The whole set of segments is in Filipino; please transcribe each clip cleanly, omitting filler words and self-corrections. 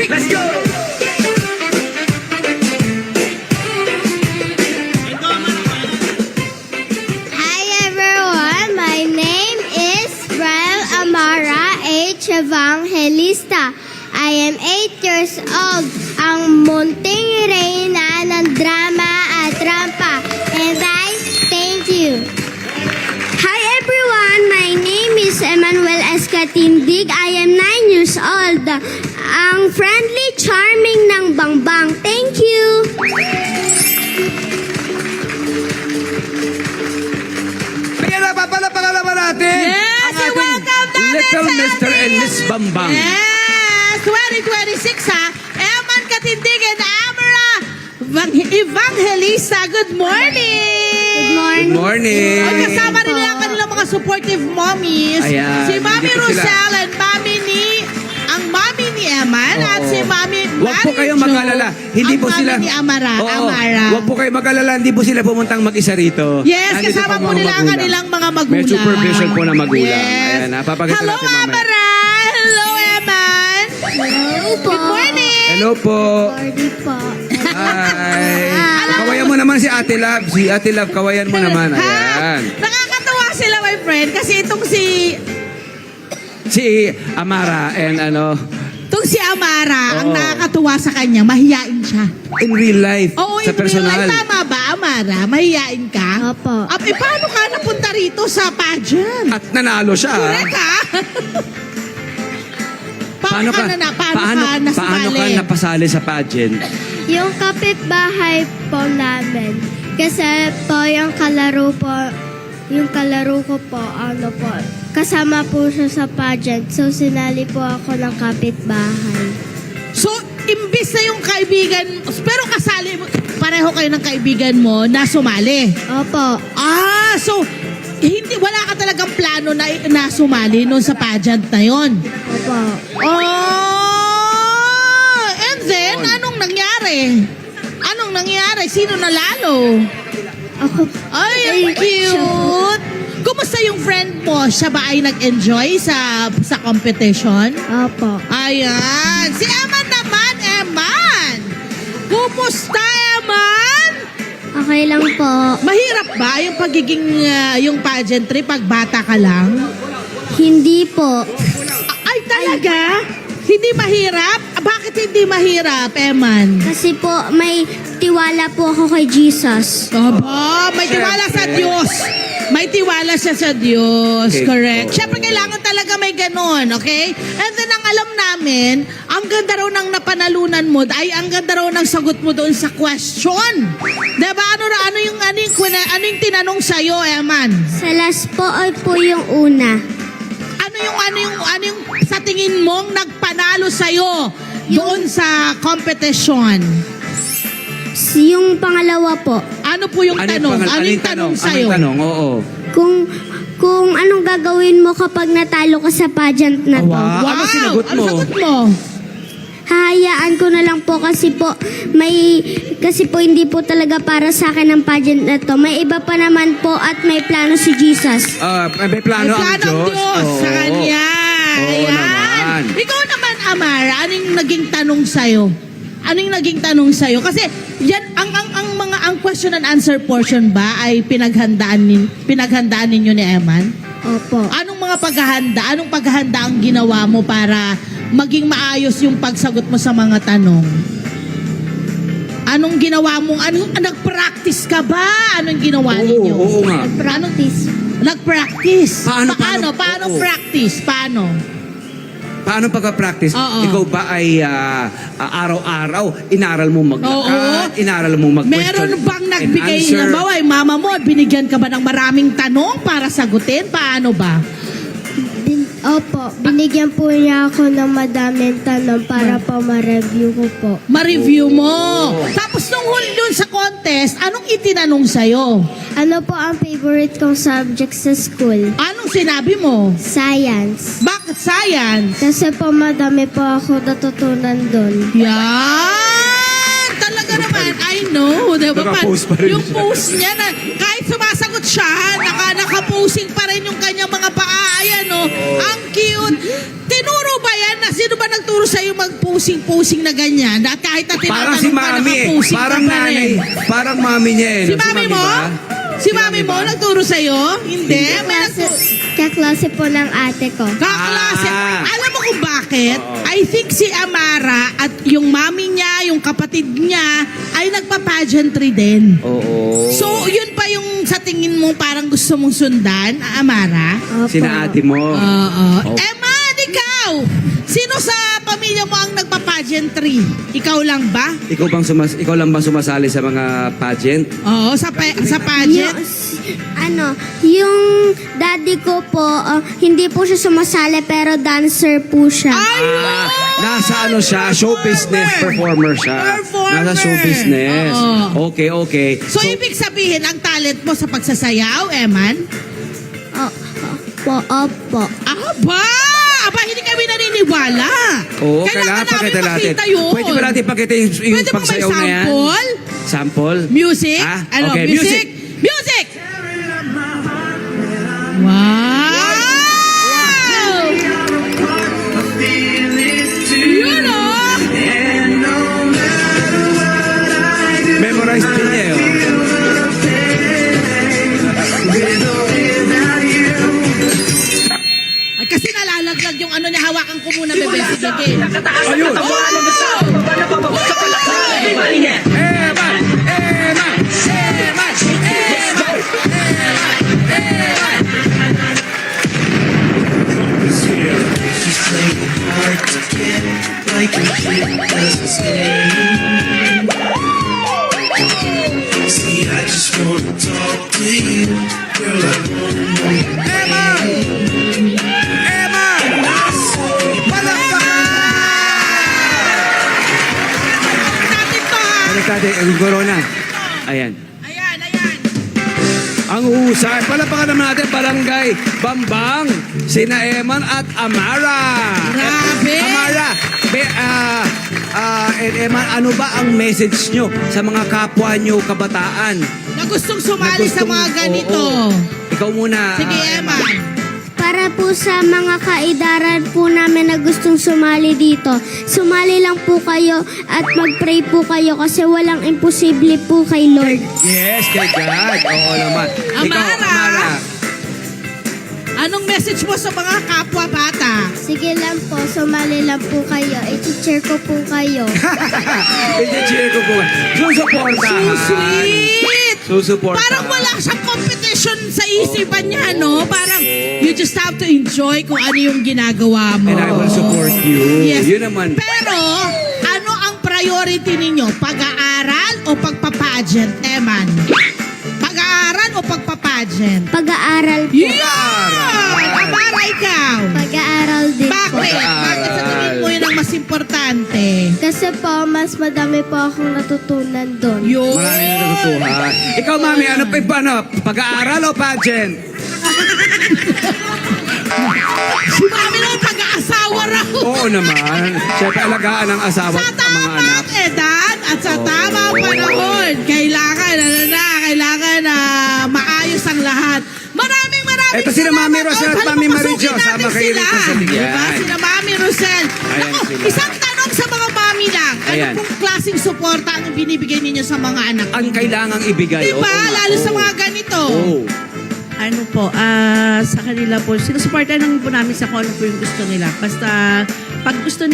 Let's go! Hi everyone, my name is Brian Amara H. Evangelista. I am 8 years old, ang munting reyna ng drama at rampa. And I thank you. Hi everyone, my name is Emmanuel Escatindig. I am 9 years old, ang friendly, charming ng Bangbang. Thank you. Kaya napapalapakan naman natin Yes, ang ating welcome natin Little sa Mr. ating- and Miss Bambang. Yes, 2026 ha. Eman Katindig and Amara Evangelista, good morning! Good morning. Good morning. Ay, kasama rin nila ang kanilang mga supportive mommies. Ayan, Si Mami dito sila. Rosel and ang Mami ni Eman at Oo. si Mami Huwag po kayong Jo, mag-alala. Hindi ang po Mami sila... ni Amara. Huwag po kayong mag-alala. Hindi po sila pumuntang mag-isa rito. Yes, Nandito kasama po po mga nila ang magulang. kanilang mga magulang. May supervision po na magulang. Yes. Ayan, napapakita Hello, natin mamaya. Amara! Hello, Eman! Hello po. Good morning! Hello po. Morning po. Hi. Kawayan mo naman si Ate Love. Si Ate Love, kawayan mo naman. Ha? Ayan. Nakakatawa sila, my friend, kasi itong Si Amara and si Amara, ang Oo. nakakatuwa sa kanya, mahiyain siya. in real life. Oo, sa in real personal. life, tama ba, Amara? Mahiyain ka? Opo. Paano ka napunta rito sa pageant? At nanalo siya. Correct, ha? Paano ka paano nasumali? ka napasali sa pageant? Yung kapitbahay po namin. Kasi po yung kalaro ko po, kasama po siya sa pageant. So, sinali po ako ng kapitbahay. So, imbis na yung kaibigan, pero pareho kayo ng kaibigan mo na sumali. Opo. So, wala ka talagang plano na sumali noon sa pageant na yon. Opo. And then, anong nangyari? Sino nalalo? Ako. Ay, ang cute! Kumusta yung friend mo? Siya ba ay nag-enjoy sa competition? Opo. Ayan. Si Eman naman, Eman! Kumusta, Eman? Okay lang po. Mahirap ba yung pagiging, yung pageantry pag bata ka lang? Hindi po. Ay, talaga? Hindi mahirap? Bakit hindi mahirap, Eman? Kasi po, may tiwala po ako kay Jesus. Aba, may tiwala sa Diyos. May tiwala siya sa Diyos. Okay. Correct. Okay. Siyempre, kailangan talaga may ganon, okay? And then, ang alam namin, ang ganda raw ng napanalunan mo, ay ang ganda raw ng sagot mo doon sa question. Diba? Ano yung tinanong sa'yo, Eman? Sa last po ay po yung una. Ano Ano yung sa tingin mong nagpanalo sa'yo doon sa competition? Yung pangalawa po, Ano po yung tanong? Ano yung tanong sa'yo? Anong tanong? Oo. kung anong gagawin mo kapag natalo ka sa pageant na to. Wow. Ano sinagot mo? Ano sagot mo? Hahayaan ko na lang po kasi po hindi po talaga para sa akin ang pageant na to. May iba pa naman po at may plano si Jesus. May plano ang Plano ang Diyos. Diyos sa Oo. kanya. Oo Ayan. naman. Ikaw naman, Amara, ano yung naging tanong sa'yo? Ano yung naging tanong sa'yo? Kasi yan, ang question and answer portion ba ay pinaghandaan ninyo ni Eman? Opo. Anong mga paghahanda? Anong paghahanda ang ginawa mo para maging maayos yung pagsagot mo sa mga tanong? Anong ginawa mo? Nag-practice ka ba? Anong ginawa ninyo? Oo nga. Practice. Nag-practice? Paano Oo. practice? Paano? Paano pagka-practice? Oo. Ikaw ba ay araw-araw inaral mo maglakad, Oo. inaral mo mag-question Meron bang and nagbigay answer? na ba? Mama mo, binigyan ka ba ng maraming tanong para sagutin? Paano ba? Opo, binigyan po niya ako ng madaming tanong para po ma-review ko po. Ma-review mo. Tapos nung huli dun sa contest, anong itinanong sa'yo? Ano po ang favorite kong subject sa school? Anong sinabi mo? Science. Bakit science? Kasi po madami po ako natutunan doon. Yan! Talaga naman, I know. Diba? Naka-post pa rin Yung siya. post niya, na, kahit sumasagot siya, naka-posing pa rin yung kanyang mga paa. Ayan, no? Ang cute. Tinuro ba yan? Sino ba nagturo sa'yo mag-posing-posing na ganyan? Na kahit na Parang tinatanong si ka, mami eh. naka-posing Parang ka pa nanay. rin. Parang mami niya eh. Si mami mo? ba? Si mami mo ba? nagturo sa'yo? Hindi. May Kaklase po ng ate ko. kaklase. Ah. Alam mo kung bakit? Oo. I think si Amara at yung mami niya, yung kapatid niya, ay nagpa-pageantry din. Oo. So, yun pa yung sa tingin mo parang gusto mong sundan, Amara? Opo. Sina ate mo. Oo. Oh. Emma, ikaw! Sino sa pamilya mo ang nagpa-pageantry? Ikaw lang ba? Ikaw lang ba sumasali sa mga pageant? Oo, sa pageant? Yung daddy ko po, hindi po siya sumasali pero dancer po siya. Ayun! Nasa ano siya, show business performer siya. Performer. Nasa show business. Oo. Okay. So, ibig sabihin, ang talent mo sa pagsasayaw, Eman? Opo. Aba, hindi kami naniniwala. Oo, Kailangan kailangan pakita natin. makita yun. Pwede ba natin pakita yung Pwede ba may pagsayaw na yan? sample? Sample? Music? Ah, Ano, okay, music? Music! Wow! Yun o! Memorize din niya eh. Oh. Ay, kasi nalalaglag yung ano niya, hawakan ko muna, bebe. Sige. Ayun! See, I just wanna talk to you, girl. I wanna know you. Emma! Palakpakan! Natin to, ha? Balik natin, ang corona. Ayan. Ayan. Ang husay. Palakpakan naman natin, Barangay Bambang, sina Eman at Amara. Grabe! Amara, and Eman, ano ba ang message nyo sa mga kapwa nyo kabataan? Na gustong sumali sa mga ganito. Oo. Ikaw muna. Sige, Emma. Para po sa mga kaidaran po namin na gustong sumali dito, sumali lang po kayo at mag-pray po kayo kasi walang imposible po kay Lord. Yes, kay God. Oo naman. Ikaw, Amara. Amara. Anong message mo sa mga kapwa bata? Sige lang po, sumali lang po kayo. I-cheer ko po kayo. I-cheer ko po. Susuportahan. So sweet! Susuportahan. Parang wala siyang competition sa isipan niya, no? Parang you just have to enjoy kung ano yung ginagawa mo. And I will support you. Yes. Yun naman. Pero, ano ang priority ninyo? Pag-aaral o pagpapageant, Eman? Pag-aaral o pagpapageant? Pag-aaral po. Yeah! Amara, ikaw? Pag po, mas madami po akong natutunan doon. Yun. Marami na natutuhan. Ikaw, Mami, ano pa ano? Pag-aaral o pageant? Si Mami naman pag-aasawa raw. Oo naman. Siyempre, alagaan ng asawa Sa at ang mga anak. tamang edad at sa tamang panahon, kailangan na maayos ang lahat. Maraming Ito sila Mami salamat. Rosel at Sana Mami papasukin Marijo. natin Sama kayo sila. rito sa ligyan. Diba? Sila Mami Rosel. Ayan Naku, sila. isang tanong sa mga mami lang. Ayan. Ano pong klaseng suporta ang binibigay ninyo sa mga anak? Ang kailangang ibigay. Diba? Oo nga. Lalo sa Oo. mga ganito. Oo. Ano po, sa kanila po, sinusuporta lang po namin sa kung ano po yung gusto nila. Basta, pag gusto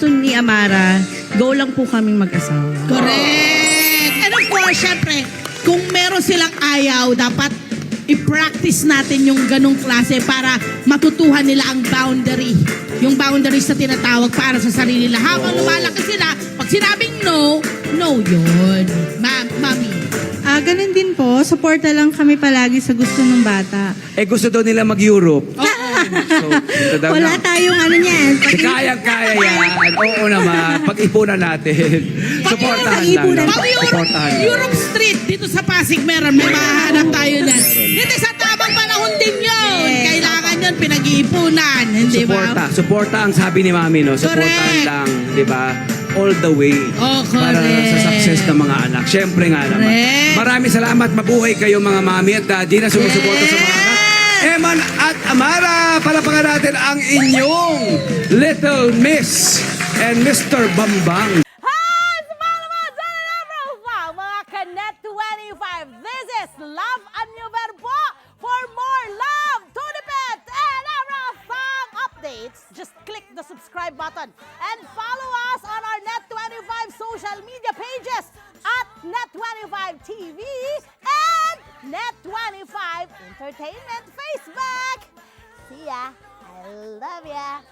ni Amara, go lang po kaming mag-asawa. Correct. And of course, syempre, kung meron silang ayaw, dapat i-practice natin yung ganong klase para matutuhan nila ang boundary. Yung boundaries na tinatawag para sa sarili nila. Habang lumalaki sila, pag sinabing no, no yun. Mami. Ganun din po, suporta lang kami palagi sa gusto ng bata. Gusto daw nila mag-Europe. So, ito daw Wala na. tayong ano niyan. Kayang-kaya yan. Oo naman. Pag-ipunan natin. Suportahan lang. Pag-ipunan. Pag Suportahan lang. Europe Street, dito sa Pasig, meron. May mahanap tayo na. Dito sa tamang panahon din yun. Kailangan yun, pinag-iipunan. Hindi ba? Suporta ang sabi ni Mami, no? Suportahan Correct. lang, di ba? All the way. Oh, Para correct. sa success ng mga anak. Siyempre nga naman. Correct. Maraming salamat. Mabuhay kayo mga Mami at Daddy na sumusuporta sa mga anak. Eman at Amara, palapakan natin ang inyong Little Miss and Mr. Bambang. Hi! Sumalama sa Love mga Kanet 25. This is Love and New Verbo. For more love, Tunipet, and Arafang updates, just click the subscribe button and follow us on our Net25 social media pages at Net25 TV and Net25 Entertainment Facebook. See ya. I love ya.